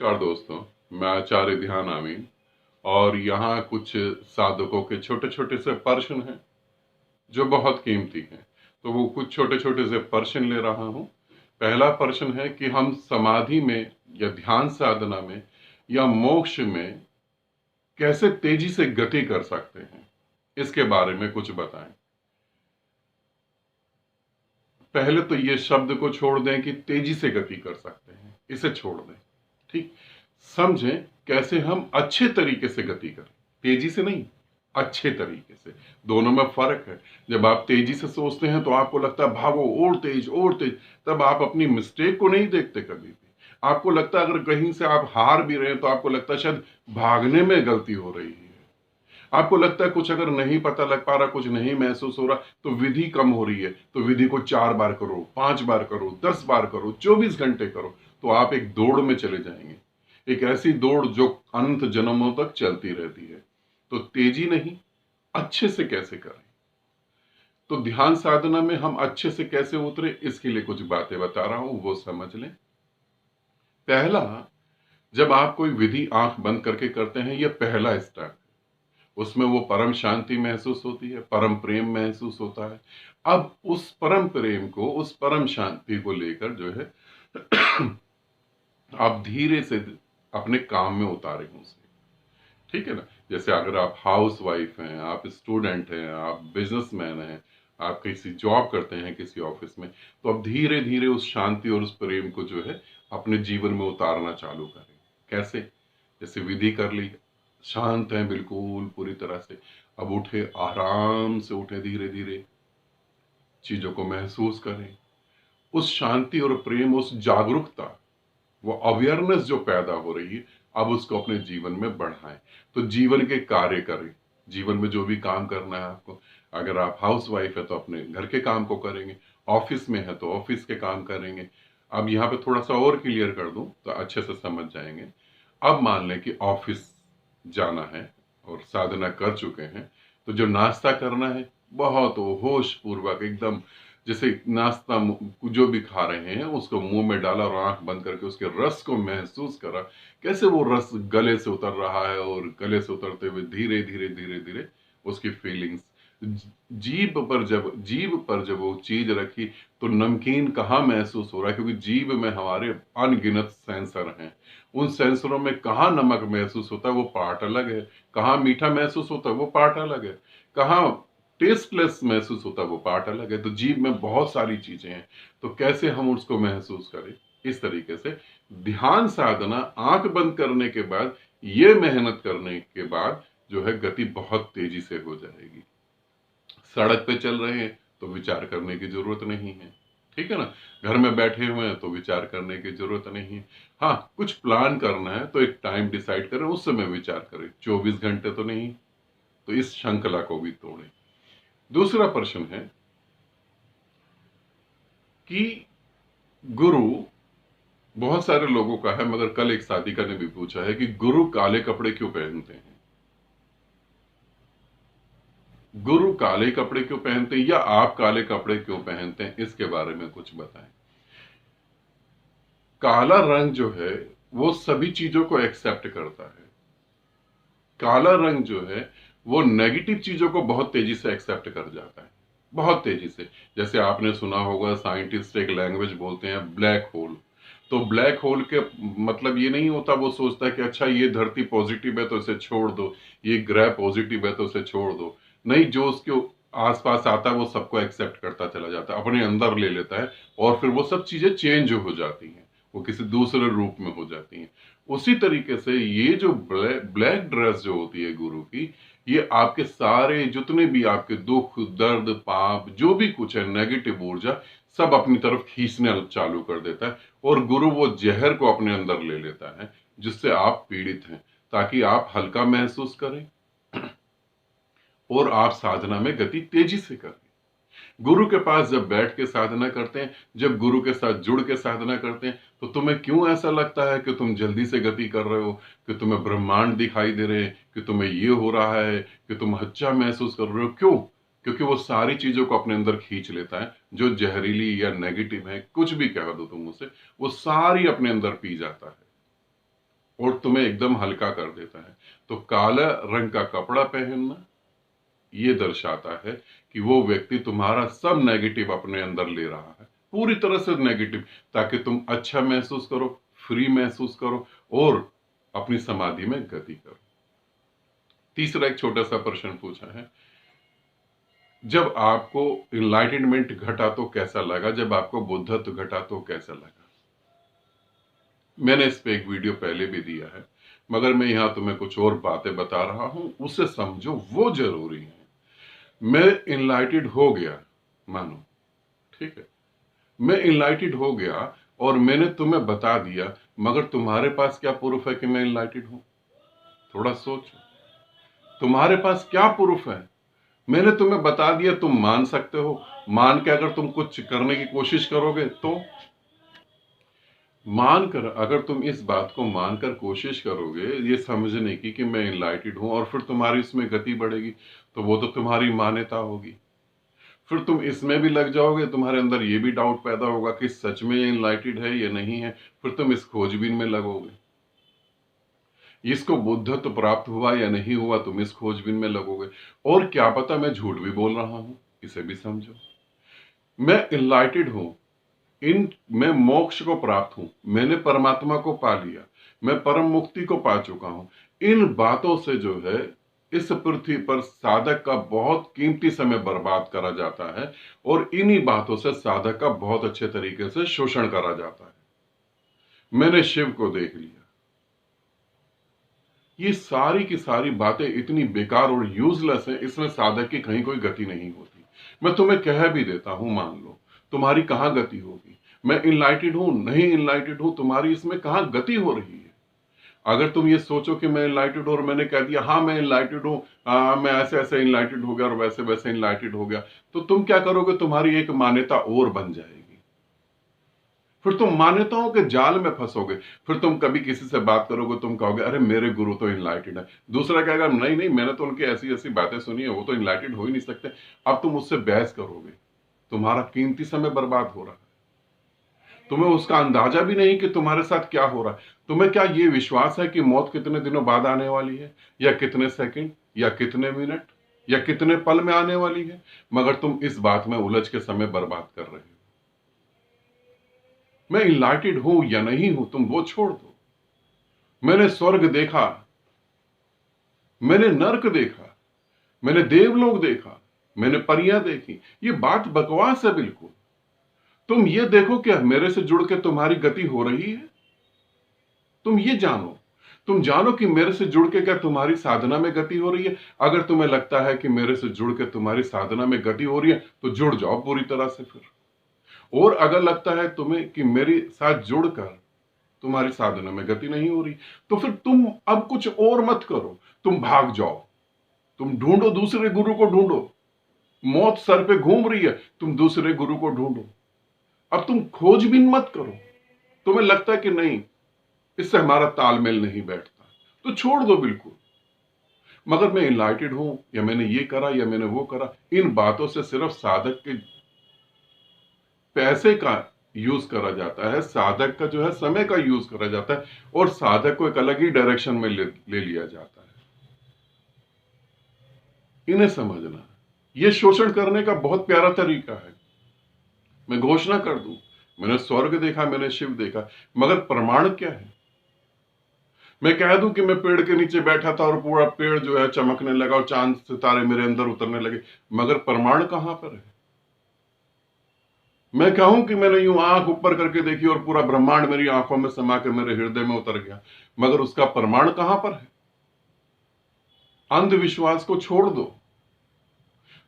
नमस्कार दोस्तों, मैं आचार्य ध्यान आमीन और यहाँ कुछ साधकों के छोटे छोटे से प्रश्न हैं जो बहुत कीमती हैं। तो वो कुछ छोटे छोटे से प्रश्न ले रहा हूँ। पहला प्रश्न है कि हम समाधि में या ध्यान साधना में या मोक्ष में कैसे तेजी से गति कर सकते हैं, इसके बारे में कुछ बताएं। पहले तो ये शब्द को छोड़ दें कि तेजी से गति कर सकते हैं, इसे छोड़ दें। ठीक, समझें कैसे हम अच्छे तरीके से गति करें, तेजी से नहीं, अच्छे तरीके से। दोनों में फर्क है। जब आप तेजी से सोचते हैं तो आपको लगता है भागो और तेज, तब आप अपनी मिस्टेक को नहीं देखते कभी भी। आपको लगता है अगर कहीं से आप हार भी रहे हैं तो आपको लगता है शायद भागने में गलती हो रही है। आपको लगता है कुछ अगर नहीं पता लग पा रहा, कुछ नहीं महसूस हो रहा, तो विधि कम हो रही है, तो विधि को 4 बार करो, 5 बार करो, 10 बार करो, 24 घंटे करो, तो आप एक दौड़ में चले जाएंगे। एक ऐसी दौड़ जो अनंत जन्मों तक चलती रहती है। तो तेजी नहीं, अच्छे से कैसे करें। तो ध्यान साधना में हम अच्छे से कैसे उतरे, इसके लिए कुछ बातें बता रहा हूं, वो समझ लें। पहला, जब आप कोई विधि आंख बंद करके करते हैं, यह पहला स्टेप, उसमें वो परम शांति महसूस होती है, परम प्रेम महसूस होता है। अब उस परम प्रेम को, उस परम शांति को लेकर जो है आप धीरे से अपने काम में उतारें उसे। ठीक है ना। जैसे अगर आप हाउस वाइफ हैं, आप स्टूडेंट हैं, आप बिजनेसमैन हैं, आप किसी जॉब करते हैं किसी ऑफिस में, तो अब धीरे धीरे उस शांति और उस प्रेम को जो है अपने जीवन में उतारना चालू करें। कैसे? जैसे विधि कर ली, शांत हैं बिल्कुल पूरी तरह से, अब उठे, आराम से उठे, धीरे धीरे चीजों को महसूस करें। उस शांति और प्रेम, उस जागरूकता, वो अवेयरनेस जो पैदा हो रही है, अब उसको अपने जीवन में बढ़ाएं। तो जीवन के कार्य करें, जीवन में जो भी काम करना है आपको। अगर आप हाउस वाइफ है तो अपने घर के काम को करेंगे, ऑफिस में है तो ऑफिस के काम करेंगे। अब यहाँ पे थोड़ा सा और क्लियर कर दूं तो अच्छे से समझ जाएंगे। अब मान लें कि ऑफिस जाना है और साधना कर चुके हैं, तो जो नाश्ता करना है बहुत होश पूर्वक एकदम, जैसे नाश्ता जो भी खा रहे हैं उसको मुंह में डाला और आंख बंद करके उसके रस को महसूस करा, कैसे वो रस गले से उतर रहा है और गले से उतरते हुए धीरे धीरे धीरे धीरे उसकी फीलिंग्स जीभ पर जब वो चीज रखी, तो नमकीन कहाँ महसूस हो रहा है, क्योंकि जीभ में हमारे अनगिनत सेंसर हैं। उन सेंसरों में कहाँ नमक महसूस होता है वो पार्ट अलग है, कहाँ मीठा महसूस होता है वो पार्ट अलग है, कहाँ टेस्टलेस महसूस होता है वो पार्ट अलग है। तो जीभ में बहुत सारी चीजें हैं, तो कैसे हम उसको महसूस करें। इस तरीके से ध्यान साधना आंख बंद करने के बाद, ये मेहनत करने के बाद जो है गति बहुत तेजी से हो जाएगी। सड़क पे चल रहे हैं तो विचार करने की जरूरत नहीं है, ठीक है ना। घर में बैठे हुए हैं तो विचार करने की जरूरत नहीं है। हाँ, कुछ प्लान करना है तो एक टाइम डिसाइड करें, उस समय विचार करें, 24 घंटे तो नहीं। तो इस श्रृंखला को भी तोड़ें। दूसरा प्रश्न है कि गुरु, बहुत सारे लोगों का है, मगर कल एक साधिका ने भी पूछा है कि गुरु काले कपड़े क्यों पहनते हैं। गुरु काले कपड़े क्यों पहनते हैं, या आप काले कपड़े क्यों पहनते हैं, इसके बारे में कुछ बताएं। काला रंग जो है वो सभी चीजों को एक्सेप्ट करता है। काला रंग जो है वो नेगेटिव चीजों को बहुत तेजी से एक्सेप्ट कर जाता है, बहुत तेजी से। जैसे आपने सुना होगा, साइंटिस्ट एक लैंग्वेज बोलते हैं ब्लैक होल। तो ब्लैक होल के मतलब ये नहीं होता वो सोचता है कि अच्छा ये धरती पॉजिटिव है तो इसे छोड़ दो, ये ग्रह पॉजिटिव है तो इसे छोड़ दो। नहीं, जो उसके आसपास आता है वो सबको एक्सेप्ट करता चला जाता है, अपने अंदर ले लेता है, और फिर वो सब चीजें चेंज हो जाती हैं, वो किसी दूसरे रूप में हो जाती हैं। उसी तरीके से ये जो ब्लैक ड्रेस जो होती है गुरु की, ये आपके सारे जितने भी आपके दुख दर्द पाप जो भी कुछ है, नेगेटिव ऊर्जा, सब अपनी तरफ खींचने चालू कर देता है। और गुरु वो जहर को अपने अंदर ले लेता है जिससे आप पीड़ित हैं, ताकि आप हल्का महसूस करें और आप साधना में गति तेजी से करें। गुरु के पास जब बैठ के साधना करते हैं, जब गुरु के साथ जुड़ के साधना करते हैं, तो तुम्हें क्यों ऐसा लगता है कि तुम जल्दी से गति कर रहे हो, कि तुम्हें ब्रह्मांड दिखाई दे रहे हैं, कि तुम्हें ये हो रहा है, कि तुम अच्छा महसूस कर रहे हो। क्यों? क्योंकि वो सारी चीजों को अपने अंदर खींच लेता है, जो जहरीली या नेगेटिव है, कुछ भी कह दो तुम उसे, वो सारी अपने अंदर पी जाता है। और तुम्हें एकदम हल्का कर देता है। तो काला रंग का कपड़ा पहनना ये दर्शाता है कि वो व्यक्ति तुम्हारा सब नेगेटिव अपने अंदर ले रहा है, पूरी तरह से नेगेटिव, ताकि तुम अच्छा महसूस करो, फ्री महसूस करो और अपनी समाधि में गति करो। तीसरा एक छोटा सा प्रश्न पूछा है, जब आपको इनलाइटनमेंट घटा तो कैसा लगा, जब आपको बुद्धत्व घटा तो कैसा लगा? मैंने इस पे एक वीडियो पहले भी दिया है, मगर मैं यहां तुम्हें कुछ और बातें बता रहा हूं, उसे समझो, वो जरूरी है। मैं इनलाइटेड हो गया, मानो, ठीक है, मैं इनलाइटेड हो गया और मैंने तुम्हें बता दिया, मगर तुम्हारे पास क्या प्रूफ है कि मैं इनलाइटेड हूं? थोड़ा सोचो, तुम्हारे पास क्या प्रूफ है? मैंने तुम्हें बता दिया, तुम मान सकते हो, मान के अगर तुम कुछ करने की कोशिश करोगे तो मानकर, अगर तुम इस बात को मानकर कोशिश करोगे ये समझने की कि मैं इनलाइटेड हूं, और फिर तुम्हारी इसमें गति बढ़ेगी, तो वो तो तुम्हारी मान्यता होगी। फिर तुम इसमें भी लग जाओगे, तुम्हारे अंदर ये भी डाउट पैदा होगा कि सच में ये इनलाइटेड है या नहीं है, फिर तुम इस खोजबीन में लगोगे। इसको बुद्धत्व प्राप्त हुआ या नहीं हुआ, तुम इस खोजबीन में लगोगे। और क्या पता मैं झूठ भी बोल रहा हूं, इसे भी समझो। मैं इनलाइटेड हूं, इन मैं मोक्ष को प्राप्त हूं, मैंने परमात्मा को पा लिया, मैं परम मुक्ति को पा चुका हूं। इन बातों से जो है इस पृथ्वी पर साधक का बहुत कीमती समय बर्बाद करा जाता है, और इन्हीं बातों से साधक का बहुत अच्छे तरीके से शोषण करा जाता है। मैंने शिव को देख लिया। ये सारी की सारी बातें इतनी बेकार और यूजलेस है, इसमें साधक की कहीं कोई गति नहीं होती। मैं तुम्हें कह भी देता हूं, मान लो, तुम्हारी कहां गति होगी? मैं इनलाइटेड हूं, नहीं इनलाइटेड हूं, तुम्हारी इसमें कहां गति हो रही है? अगर तुम ये सोचो कि मैं इनलाइटेड हूं और मैंने कह दिया हाँ मैं इनलाइटेड हूं, मैं ऐसे ऐसे इनलाइटेड हो गया और वैसे वैसे इनलाइटेड हो गया, तो तुम क्या करोगे? तुम्हारी एक मान्यता और बन जाएगी। फिर तुम मान्यताओं के जाल में फंसोगे। फिर तुम कभी किसी से बात करोगे, तुम कहोगे अरे मेरे गुरु तो इनलाइटेड है, दूसरा कहेगा नहीं नहीं मैंने तो उनकी ऐसी ऐसी बातें सुनी है, वो तो इनलाइटेड हो ही नहीं सकते। अब तुम उससे बहस करोगे, तुम्हारा कीमती समय बर्बाद हो रहा है। तुम्हें उसका अंदाजा भी नहीं कि तुम्हारे साथ क्या हो रहा है। तुम्हें क्या ये विश्वास है कि मौत कितने दिनों बाद आने वाली है, या कितने सेकंड, या कितने मिनट, या कितने पल में आने वाली है? मगर तुम इस बात में उलझ के समय बर्बाद कर रहे हो। मैं इनलाइटेड हूं या नहीं हूं, तुम वो छोड़ दो। मैंने स्वर्ग देखा, मैंने नर्क देखा, मैंने देवलोक देखा, मैंने परियां देखी, ये बात बकवास है बिल्कुल। तुम ये देखो क्या मेरे से जुड़ के तुम्हारी गति हो रही है? तुम ये जानो, तुम जानो कि मेरे से जुड़ के क्या तुम्हारी साधना में गति हो रही है? अगर तुम्हें लगता है कि मेरे से जुड़ के तुम्हारी साधना में गति हो रही है, तो जुड़ जाओ पूरी तरह से फिर। और अगर लगता है तुम्हें कि मेरे साथ जुड़कर तुम्हारी साधना में गति नहीं हो रही, तो फिर तुम अब कुछ और मत करो, तुम भाग जाओ, तुम ढूंढो, दूसरे गुरु को ढूंढो। मौत सर पे घूम रही है, तुम दूसरे गुरु को ढूंढो। अब तुम खोजबीन मत करो। तुम्हें लगता है कि नहीं, इससे हमारा तालमेल नहीं बैठता, तो छोड़ दो बिल्कुल। मगर मैं इनलाइटेड हूं, या मैंने ये करा या मैंने वो करा, इन बातों से सिर्फ साधक के पैसे का यूज करा जाता है, साधक का जो है समय का यूज करा जाता है, और साधक को एक अलग ही डायरेक्शन में ले लिया जाता है। इन्हें समझना, यह शोषण करने का बहुत प्यारा तरीका है। मैं घोषणा कर दूं, मैंने स्वर्ग देखा, मैंने शिव देखा, मगर प्रमाण क्या है? मैं कह दूं कि मैं पेड़ के नीचे बैठा था और पूरा पेड़ जो है चमकने लगा और चांद सितारे मेरे अंदर उतरने लगे, मगर प्रमाण कहां पर है? मैं कहूं कि मैंने यूं आंख ऊपर करके देखी और पूरा ब्रह्मांड मेरी आंखों में समा के मेरे हृदय में उतर गया, मगर उसका प्रमाण कहां पर है? अंधविश्वास को छोड़ दो।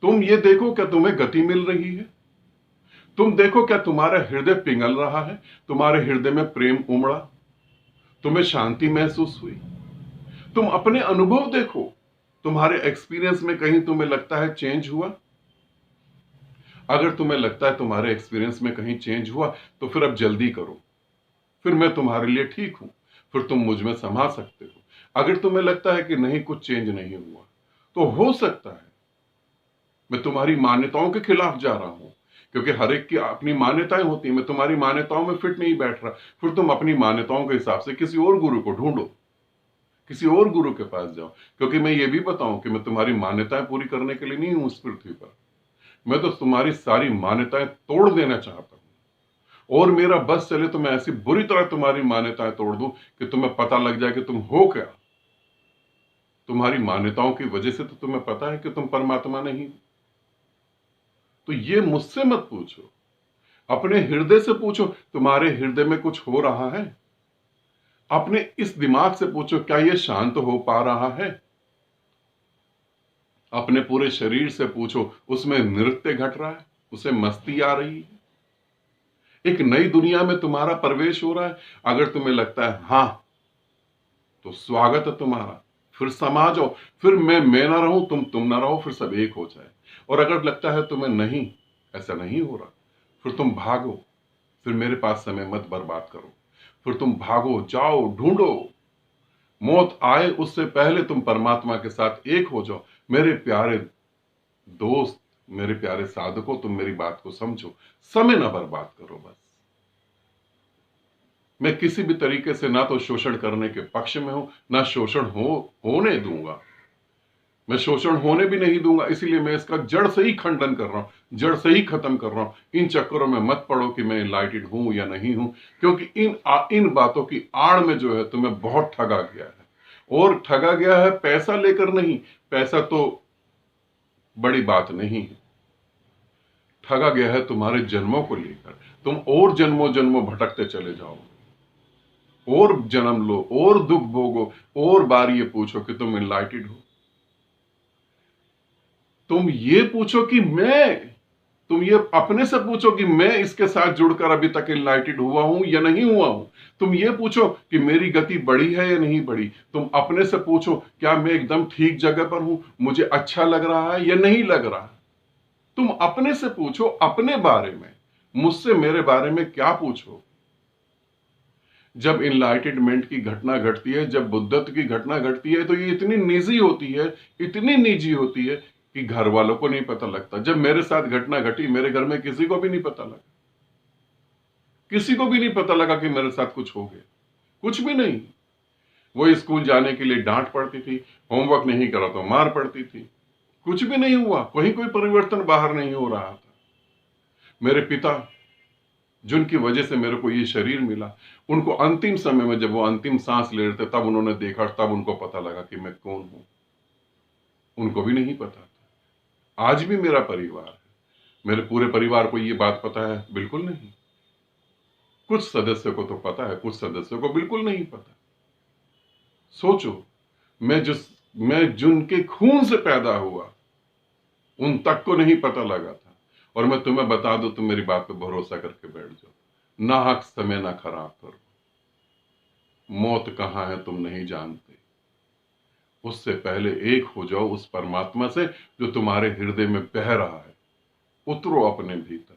तुम ये देखो क्या तुम्हें गति मिल रही है? तुम देखो क्या तुम्हारा हृदय पिघल रहा है? तुम्हारे हृदय में प्रेम उमड़ा? तुम्हें शांति महसूस हुई? तुम अपने अनुभव देखो, तुम्हारे एक्सपीरियंस में कहीं तुम्हें लगता है चेंज हुआ? अगर तुम्हें लगता है तुम्हारे एक्सपीरियंस में कहीं चेंज हुआ, तो फिर अब जल्दी करो, फिर मैं तुम्हारे लिए ठीक हूं, फिर तुम मुझ में समा सकते हो। अगर तुम्हें लगता है कि नहीं, कुछ चेंज नहीं हुआ, तो हो सकता है मैं तुम्हारी मान्यताओं के खिलाफ जा रहा हूं, क्योंकि हर एक की अपनी मान्यताएं होती हैं। मैं तुम्हारी मान्यताओं में फिट नहीं बैठ रहा, फिर तुम अपनी मान्यताओं के हिसाब से किसी और गुरु को ढूंढो। किसी और गुरु के पास जाओ, क्योंकि मैं ये भी बताऊं कि मैं तुम्हारी मान्यताएं पूरी करने के लिए नहीं हूं इस पृथ्वी पर। मैं तो तुम्हारी सारी मान्यताएं तोड़ देना चाहता हूं, और मेरा बस चले तो मैं ऐसी बुरी तरह तुम्हारी मान्यताएं तोड़ दूं कि तुम्हें पता लग जाए कि तुम हो क्या। तुम्हारी मान्यताओं की वजह से तो तुम्हें पता है कि तुम परमात्मा नहीं। तो ये मुझसे मत पूछो, अपने हृदय से पूछो, तुम्हारे हृदय में कुछ हो रहा है? अपने इस दिमाग से पूछो, क्या ये शांत हो पा रहा है? अपने पूरे शरीर से पूछो, उसमें नृत्य घट रहा है, उसे मस्ती आ रही है, एक नई दुनिया में तुम्हारा प्रवेश हो रहा है? अगर तुम्हें लगता है हां, तो स्वागत है तुम्हारा, फिर समा जाओ। फिर मैं ना रहूं, तुम ना रहो, फिर सब एक हो जाए। और अगर लगता है तुम्हें नहीं, ऐसा नहीं हो रहा, फिर तुम भागो, फिर मेरे पास समय मत बर्बाद करो, फिर तुम भागो, जाओ, ढूंढो। मौत आए उससे पहले तुम परमात्मा के साथ एक हो जाओ। मेरे प्यारे दोस्त, मेरे प्यारे साधकों, तुम मेरी बात को समझो, समय ना बर्बाद करो बस। मैं किसी भी तरीके से ना तो शोषण करने के पक्ष में हूं, ना शोषण होने दूंगा। मैं शोषण होने भी नहीं दूंगा, इसीलिए मैं इसका जड़ से ही खंडन कर रहा हूं, जड़ से ही खत्म कर रहा हूं। इन चक्करों में मत पड़ो कि मैं इनलाइटेड हूं या नहीं हूं, क्योंकि इन बातों की आड़ में जो है तुम्हें बहुत ठगा गया है। और ठगा गया है पैसा लेकर नहीं, पैसा तो बड़ी बात नहीं है। ठगा गया है तुम्हारे जन्मों को लेकर। तुम और जन्मों जन्मों भटकते चले जाओ, और जन्म लो, और दुख भोगो, और बार ये पूछो कि तुम इनलाइटेड हो। तुम ये पूछो कि तुम ये अपने से पूछो कि मैं इसके साथ जुड़कर अभी तक इनलाइटेड हुआ हूं या नहीं हुआ हूं। तुम ये पूछो कि मेरी गति बढ़ी है या नहीं बढ़ी। तुम अपने से पूछो, क्या मैं एकदम ठीक जगह पर हूं, मुझे अच्छा लग रहा है या नहीं लग रहा है। तुम अपने से पूछो, अपने बारे में। मुझसे मेरे बारे में क्या पूछो। जब इनलाइटेडमेंट की घटना घटती है, जब बुद्धत्व की घटना घटती है, तो ये इतनी निजी होती है, इतनी निजी होती है कि घर वालों को नहीं पता लगता। जब मेरे साथ घटना घटी, मेरे घर में किसी को भी नहीं पता लगा, किसी को भी नहीं पता लगा कि मेरे साथ कुछ हो गया, कुछ भी नहीं। वो स्कूल जाने के लिए डांट पड़ती थी, होमवर्क नहीं करा तो मार पड़ती थी, कुछ भी नहीं हुआ, कहीं कोई परिवर्तन बाहर नहीं हो रहा था। मेरे पिता, जिनकी वजह से मेरे को ये शरीर मिला, उनको अंतिम समय में जब वो अंतिम सांस ले रहे थे, तब उन्होंने देखा, तब उनको पता लगा कि मैं कौन हूं। उनको भी नहीं पता था। आज भी मेरा परिवार है, मेरे पूरे परिवार को ये बात पता है? बिल्कुल नहीं। कुछ सदस्यों को तो पता है, कुछ सदस्यों को बिल्कुल नहीं पता। सोचो, मैं जिनके खून से पैदा हुआ, उन तक को नहीं पता लगा था। और मैं तुम्हें बता दूं, तुम मेरी बात पे भरोसा करके बैठ जाओ। ना हक समय ना खराब करो। मौत कहां है तुम नहीं जानते। उससे पहले एक हो जाओ उस परमात्मा से जो तुम्हारे हृदय में बह रहा है। उतरो अपने भीतर।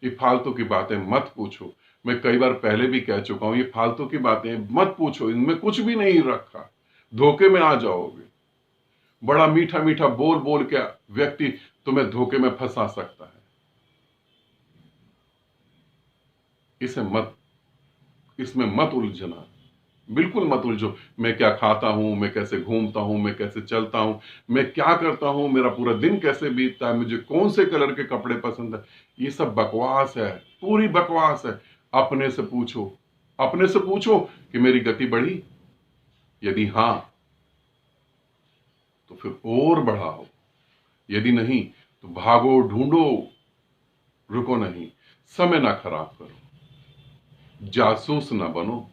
ये फालतू की बातें मत पूछो। मैं कई बार पहले भी कह चुका हूं, ये फालतू की बातें मत पूछो, इनमें कुछ भी नहीं रखा। धोखे में आ जाओगे। बड़ा मीठा मीठा बोल बोल के व्यक्ति तुम्हें धोखे में फंसा सकता है। इसे मत इसमें मत उलझना, बिल्कुल मत उलझो। मैं क्या खाता हूं, मैं कैसे घूमता हूं, मैं कैसे चलता हूं, मैं क्या करता हूं, मेरा पूरा दिन कैसे बीतता है, मुझे कौन से कलर के कपड़े पसंद है, ये सब बकवास है, पूरी बकवास है। अपने से पूछो, अपने से पूछो कि मेरी गति बढ़ी। यदि हां, तो फिर और बढ़ाओ। यदि नहीं, तो भागो, ढूंढो, रुको नहीं। समय ना खराब करो, जासूस ना बनो।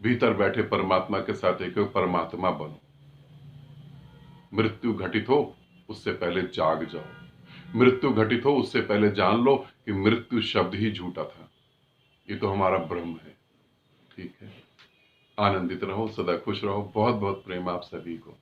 भीतर बैठे परमात्मा के साथ एक परमात्मा बनो। मृत्यु घटित हो उससे पहले जाग जाओ। मृत्यु घटित हो उससे पहले जान लो कि मृत्यु शब्द ही झूठा था। ये तो हमारा भ्रम है। ठीक है, आनंदित रहो, सदा खुश रहो। बहुत बहुत प्रेम आप सभी को।